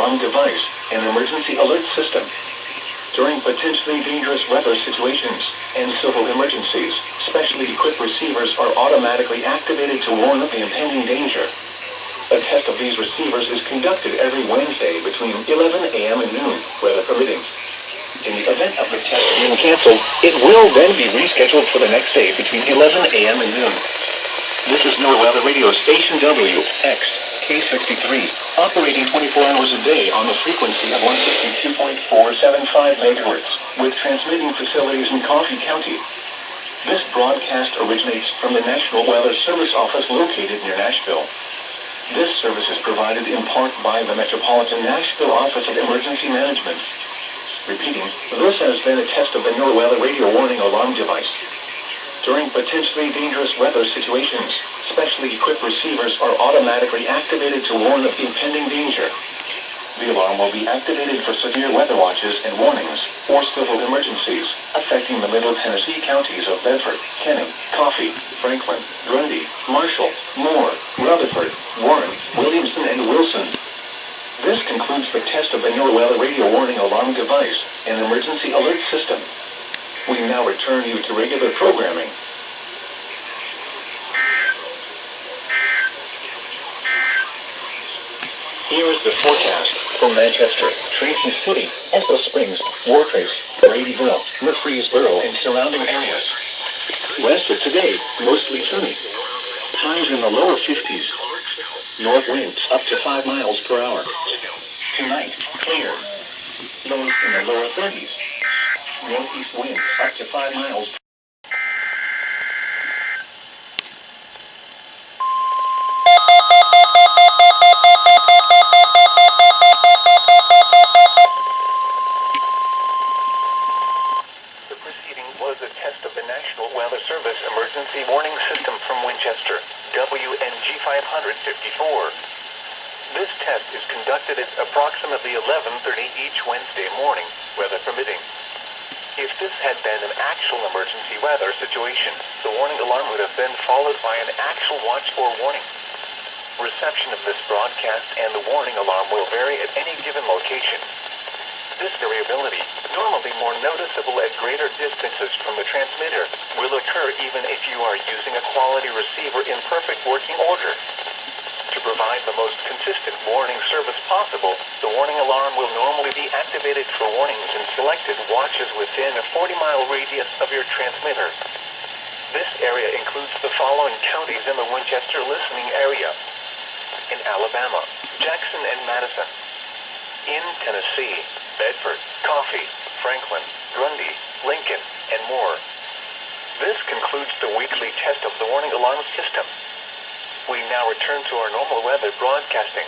alarm device and emergency alert system. During potentially dangerous weather situations and civil emergencies, specially equipped receivers are automatically activated to warn of the impending danger. A test of these receivers is conducted every Wednesday between 11 a.m. and noon, weather permitting. In the event of the test being canceled, it will then be rescheduled for the next day between 11 a.m. and noon. This is NOAA Weather Radio Station WXK63, operating 24 hours a day on the frequency of 162.475 megahertz, with transmitting facilities in Coffee County. This broadcast originates from the National Weather Service Office located near Nashville. This service is provided in part by the Metropolitan Nashville Office of Emergency Management. Repeating, this has been a test of the NOAA Weather Radio Warning Alarm device. During potentially dangerous weather situations, specially equipped receivers are automatically activated to warn of impending danger. The alarm will be activated for severe weather watches and warnings, or civil emergencies, affecting the Middle Tennessee counties of Bedford, Kenning, Coffee, Franklin, Grundy, Marshall, Moore, Rutherford, Warren, Williamson, and Wilson. This concludes the test of the NOAA Weather Radio Warning Alarm device and emergency alert system. We now return you to regular programming. Here is the forecast for Manchester, Tracy City, Esso Springs, Wartrace, Bradyville, Murfreesboro, and surrounding areas. West of today, mostly sunny. Highs in the lower 50s. North winds up to 5 miles per hour. Tonight, clear. Lows in the lower 30s. Northeast winds up to 5 miles per hour. Was a test of the National Weather Service Emergency Warning System from Winchester, WNG 554. This test is conducted at approximately 11:30 each Wednesday morning, weather permitting. If this had been an actual emergency weather situation, the warning alarm would have been followed by an actual watch or warning. Reception of this broadcast and the warning alarm will vary at any given location. This variability, normally more noticeable at greater distances from the transmitter, will occur even if you are using a quality receiver in perfect working order. To provide the most consistent warning service possible, the warning alarm will normally be activated for warnings in selected watches within a 40-mile radius of your transmitter. This area includes the following counties in the Winchester listening area: in Alabama, Jackson and Madison; in Tennessee, Bedford, Coffee, Franklin, Grundy, Lincoln, and more. This concludes the weekly test of the warning alarm system. We now return to our normal weather broadcasting.